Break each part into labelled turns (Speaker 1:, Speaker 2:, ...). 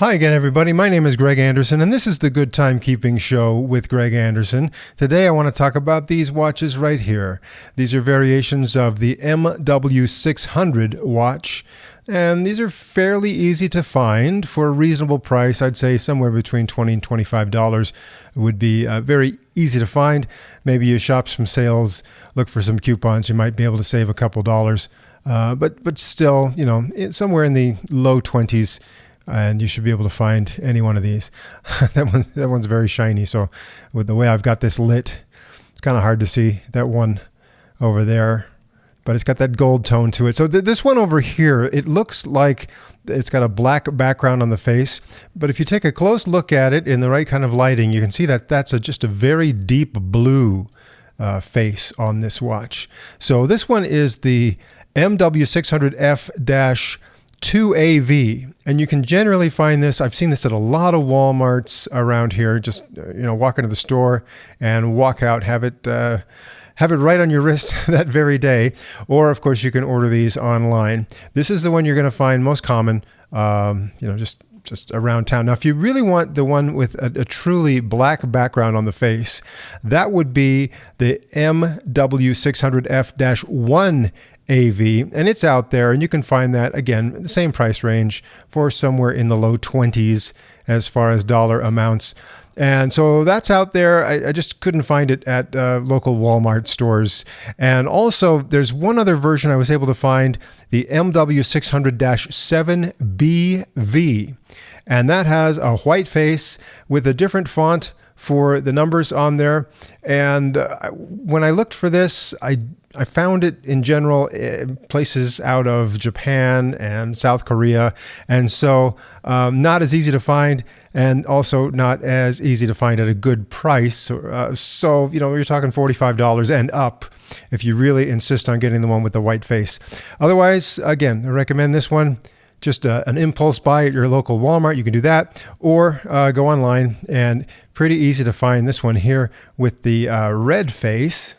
Speaker 1: Hi again, everybody. My name is Greg Anderson, and this is the Good Timekeeping Show with Greg Anderson. Today, I want to talk about these watches right here. These are variations of the MW600 watch, and these are fairly easy to find for a reasonable price. I'd say somewhere between $20 and $25 would be very easy to find. Maybe you shop some sales, look for some coupons, you might be able to save a couple dollars. But still, somewhere in the low 20s, and you should be able to find any one of these. That one's very shiny. So with the way I've got this lit, it's kind of hard to see that one over there, but it's got that gold tone to it. So this one over here, it looks like it's got a black background on the face, but if you take a close look at it in the right kind of lighting, you can see that that's just a very deep blue face on this watch. So this one is the MW600F-2AV, and you can generally find this. I've seen this at a lot of Walmarts around here. Just walk into the store and walk out, have it right on your wrist that very day. Or of course you can order these online. This is the one you're going to find most common, just around town. Now, if you really want the one with a truly black background on the face, that would be the MW600F-1 AV, and it's out there, and you can find that, again, the same price range for somewhere in the low 20s as far as dollar amounts. And so that's out there. I just couldn't find it at local Walmart stores. And also, there's one other version I was able to find, the MW600-7BV. And that has a white face with a different font for the numbers on there. And when I looked for this, I found it in general places out of Japan and South Korea, and so not as easy to find, and also not as easy to find at a good price. So you're talking $45 and up if you really insist on getting the one with the white face. Otherwise, again, I recommend this one. Just an impulse buy at your local Walmart, you can do that, or go online, and pretty easy to find this one here with the red face.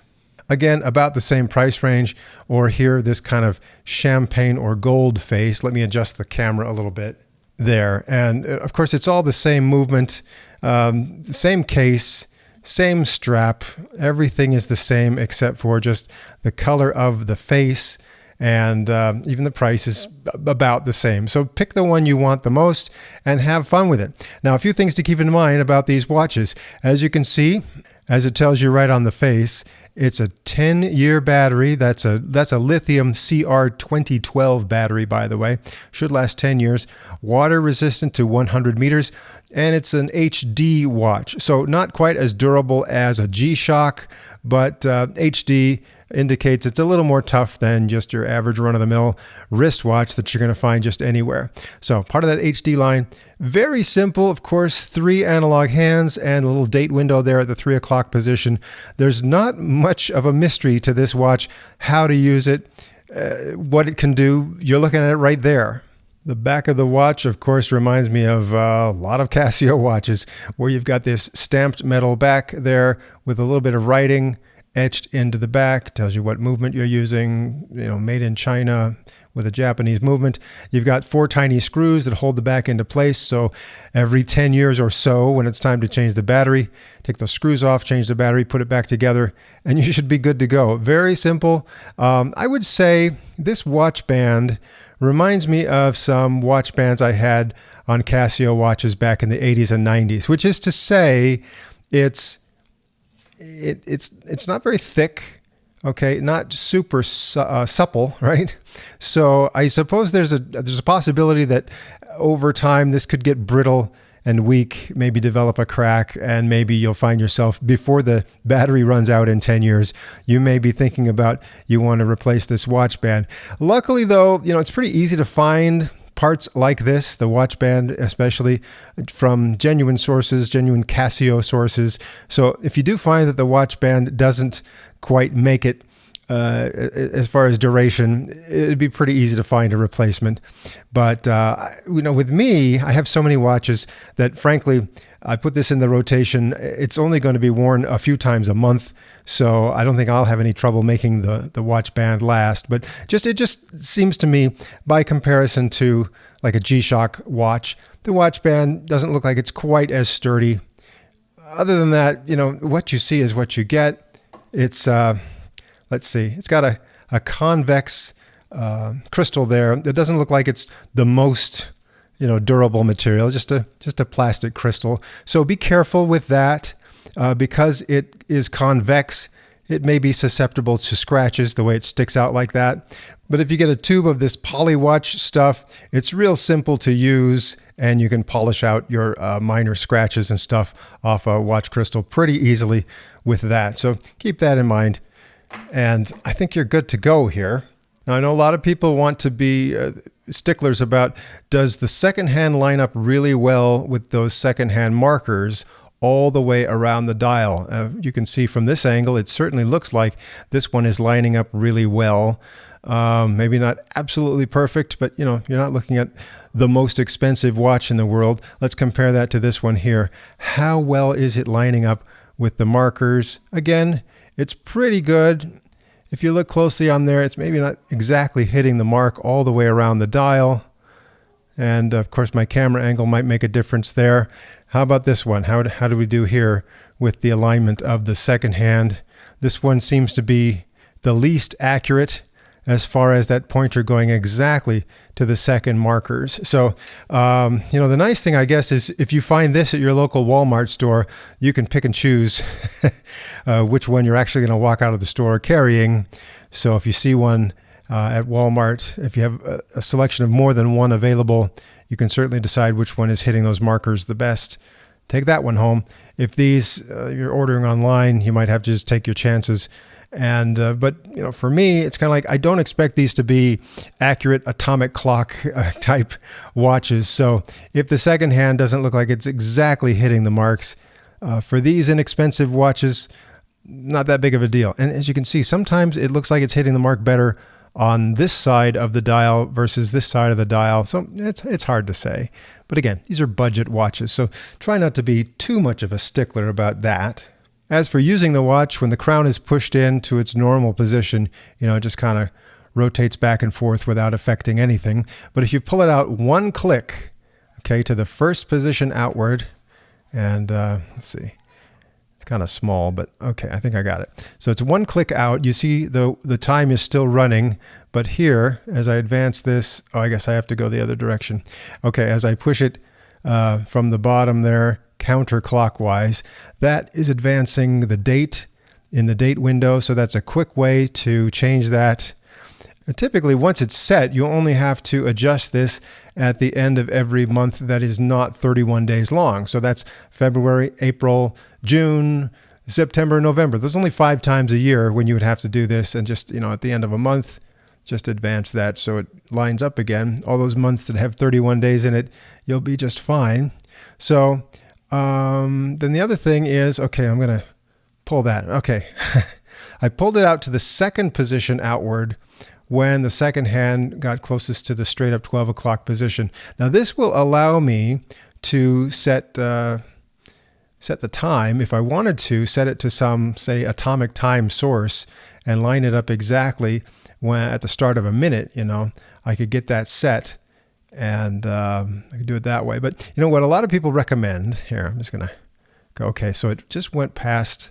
Speaker 1: Again, about the same price range, or here, this kind of champagne or gold face. Let me adjust the camera a little bit there. And of course, it's all the same movement, same case, same strap. Everything is the same except for just the color of the face, and even the price is about the same. So pick the one you want the most and have fun with it. Now, a few things to keep in mind about these watches. As you can see, as it tells you right on the face, it's a 10-year battery. That's a lithium CR2012 battery, by the way. Should last 10 years. Water resistant to 100 meters. And it's an HD watch. So not quite as durable as a G-Shock, but HD indicates it's a little more tough than just your average run-of-the-mill wristwatch that you're going to find just anywhere. So part of that HD line, very simple, of course, 3 analog hands and a little date window there at the 3 o'clock position. There's not much of a mystery to this watch, how to use it, what it can do. You're looking at it right there. The back of the watch, of course, reminds me of a lot of Casio watches, where you've got this stamped metal back there with a little bit of writing etched into the back. Tells you what movement you're using, made in China with a Japanese movement. You've got 4 tiny screws that hold the back into place. So every 10 years or so, when it's time to change the battery, take those screws off, change the battery, put it back together, and you should be good to go. Very simple. I would say this watch band reminds me of some watch bands I had on Casio watches back in the 80s and 90s, which is to say it's not very thick, okay, not super supple, right? So I suppose there's a possibility that over time this could get brittle and weak, maybe develop a crack, and maybe you'll find yourself, before the battery runs out in 10 years, you may be thinking about you want to replace this watch band. Luckily though, it's pretty easy to find parts like this, the watch band especially, from genuine sources, genuine Casio sources. So if you do find that the watch band doesn't quite make it as far as duration, it'd be pretty easy to find a replacement. But with me, I have so many watches that, frankly, I put this in the rotation. It's only going to be worn a few times a month, so I don't think I'll have any trouble making the watch band last. But it just seems to me, by comparison to like a G-Shock watch. The watch band doesn't look like it's quite as sturdy. Other than that, what you see is what you get. It's, let's see, it's got a convex crystal there. It doesn't look like it's the most, durable material, just a plastic crystal. So be careful with that because it is convex. It may be susceptible to scratches the way it sticks out like that. But if you get a tube of this Polywatch stuff, it's real simple to use and you can polish out your minor scratches and stuff off a watch crystal pretty easily with that. So keep that in mind. And I think you're good to go here. Now, I know a lot of people want to be sticklers about, does the second hand line up really well with those second hand markers all the way around the dial? You can see from this angle, it certainly looks like this one is lining up really well. Maybe not absolutely perfect, but you're not looking at the most expensive watch in the world. Let's compare that to this one here. How well is it lining up with the markers? Again, it's pretty good. If you look closely on there, it's maybe not exactly hitting the mark all the way around the dial. And of course, my camera angle might make a difference there. How about this one? How do we do here with the alignment of the second hand? This one seems to be the least accurate as far as that pointer going exactly to the second markers. So, the nice thing, I guess, is if you find this at your local Walmart store, you can pick and choose which one you're actually going to walk out of the store carrying. So if you see one at Walmart, if you have a selection of more than one available, you can certainly decide which one is hitting those markers the best. Take that one home. If these you're ordering online, you might have to just take your chances. And but for me, it's kind of like I don't expect these to be accurate atomic clock type watches. So if the second hand doesn't look like it's exactly hitting the marks, for these inexpensive watches, not that big of a deal. And as you can see, sometimes it looks like it's hitting the mark better on this side of the dial versus this side of the dial. So it's hard to say. But again, these are budget watches, so try not to be too much of a stickler about that. As for using the watch, when the crown is pushed into its normal position, it just kind of rotates back and forth without affecting anything. But if you pull it out one click, okay, to the first position outward, and let's see, it's kind of small, but okay, I think I got it. So it's one click out. You see the time is still running, but here, as I advance this, I guess I have to go the other direction. Okay, as I push it from the bottom there, counterclockwise, that is advancing the date in the date window. So that's a quick way to change that. And typically, once it's set, you only have to adjust this at the end of every month that is not 31 days long. So that's February, April, June, September, November. There's only 5 times a year when you would have to do this, and just at the end of a month, just advance that so it lines up again. All those months that have 31 days in it, you'll be just fine. So then the other thing is, okay, I'm going to pull that. Okay. I pulled it out to the second position outward when the second hand got closest to the straight up 12 o'clock position. Now this will allow me to set the time. If I wanted to set it to some, say, atomic time source and line it up exactly when at the start of a minute, I could get that set. And I can do it that way. But what a lot of people recommend here, I'm just going to go, okay, so it just went past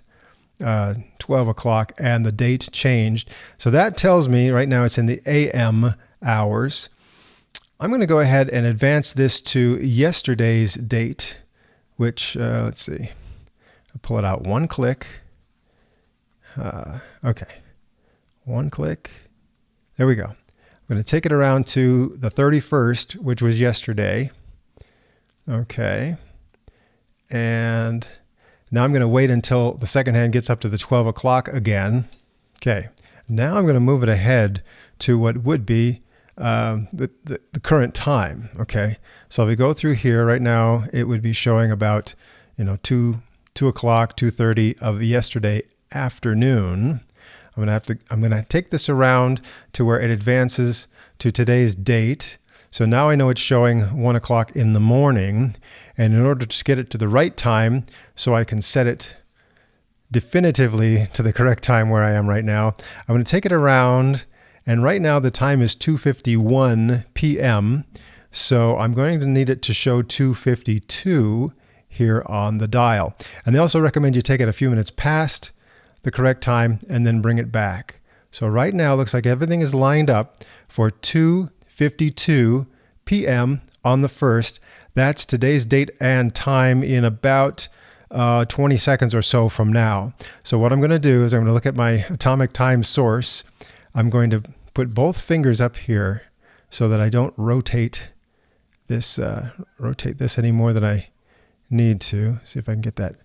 Speaker 1: 12 o'clock and the date changed. So that tells me right now it's in the AM hours. I'm going to go ahead and advance this to yesterday's date, which, let's see, I'll pull it out one click. Okay, one click. There we go. I'm going to take it around to the 31st, which was yesterday. Okay. And now I'm going to wait until the second hand gets up to the 12 o'clock again. Okay. Now I'm going to move it ahead to what would be the current time. Okay. So if we go through here right now, it would be showing about, 2 o'clock, 2:30 of yesterday afternoon. I'm going to take this around to where it advances to today's date. So now I know it's showing 1 o'clock in the morning. And in order to get it to the right time, so I can set it definitively to the correct time where I am right now, I'm going to take it around. And right now the time is 2:51 p.m. So I'm going to need it to show 2:52 here on the dial. And they also recommend you take it a few minutes past the correct time and then bring it back. So right now it looks like everything is lined up for 2:52 p.m. on the 1st. That's today's date and time in about 20 seconds or so from now. So what I'm going to do is I'm going to look at my atomic time source. I'm going to put both fingers up here so that I don't rotate this any more than I need to. See if I can get that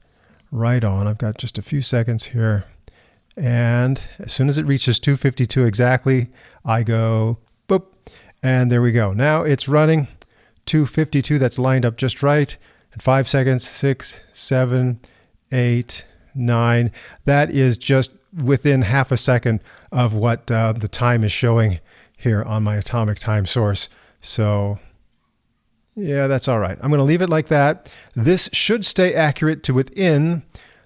Speaker 1: right on. I've got just a few seconds here. And as soon as it reaches 2:52 exactly, I go boop, and there we go. Now it's running 2:52. That's lined up just right. In 5 seconds, 6, 7, 8, 9. That is just within half a second of what the time is showing here on my atomic time source. So yeah, that's all right. I'm going to leave it like that. This should stay accurate to within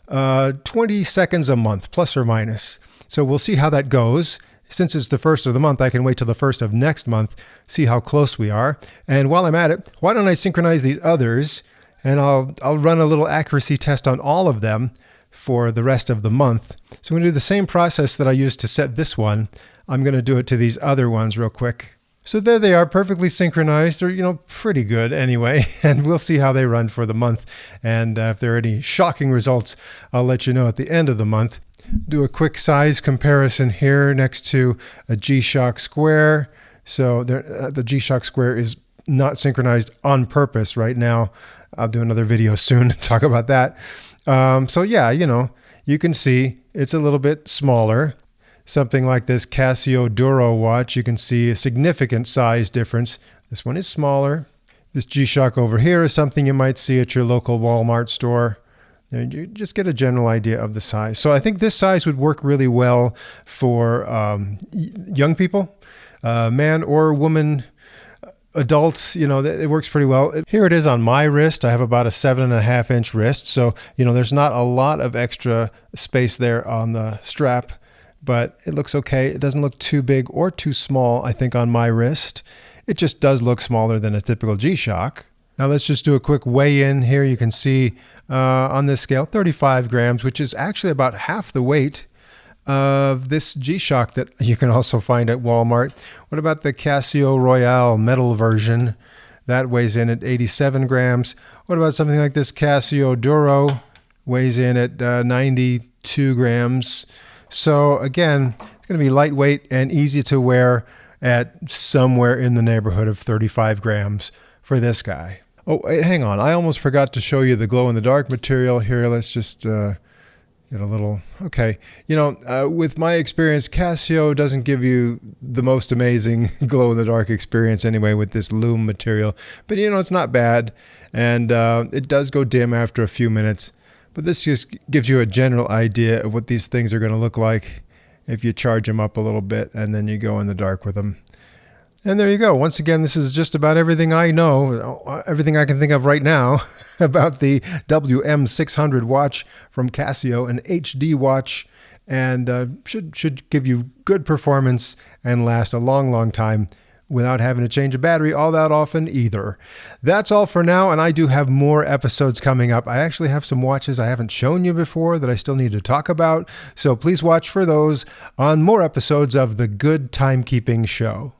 Speaker 1: 20 seconds a month, plus or minus. So we'll see how that goes. Since it's the 1st of the month, I can wait till the 1st of next month, see how close we are. And while I'm at it, why don't I synchronize these others, and I'll run a little accuracy test on all of them for the rest of the month. So I'm going to do the same process that I used to set this one. I'm going to do it to these other ones real quick. So there they are, perfectly synchronized, or, pretty good anyway. And we'll see how they run for the month. And if there are any shocking results, I'll let you know at the end of the month. Do a quick size comparison here next to a G-Shock Square. So the G-Shock Square is not synchronized on purpose right now. I'll do another video soon to talk about that. So yeah, you can see it's a little bit smaller. Something like this Casio Duro watch, you can see a significant size difference. This one is smaller. This G-Shock over here is something you might see at your local Walmart store. And you just get a general idea of the size. So I think this size would work really well for young people, man or woman, adult, it works pretty well. Here it is on my wrist. I have about a 7.5-inch wrist. So, there's not a lot of extra space there on the strap, but it looks okay. It doesn't look too big or too small, I think, on my wrist. It just does look smaller than a typical G-Shock. Now let's just do a quick weigh-in here. You can see on this scale, 35 grams, which is actually about half the weight of this G-Shock that you can also find at Walmart. What about the Casio Royale metal version? That weighs in at 87 grams. What about something like this Casio Duro? Weighs in at 92 grams. So again, it's going to be lightweight and easy to wear at somewhere in the neighborhood of 35 grams for this guy. Oh, hang on. I almost forgot to show you the glow-in-the-dark material here. Let's just get a little... Okay. With my experience, Casio doesn't give you the most amazing glow-in-the-dark experience anyway with this lume material. But, it's not bad. And it does go dim after a few minutes. But this just gives you a general idea of what these things are going to look like if you charge them up a little bit and then you go in the dark with them. And there you go. Once again, this is just about everything I know, everything I can think of right now about the WM600 watch from Casio, an HD watch, and should give you good performance and last a long, long time without having to change a battery all that often either. That's all for now, and I do have more episodes coming up. I actually have some watches I haven't shown you before that I still need to talk about, so please watch for those on more episodes of The Good Timekeeping Show.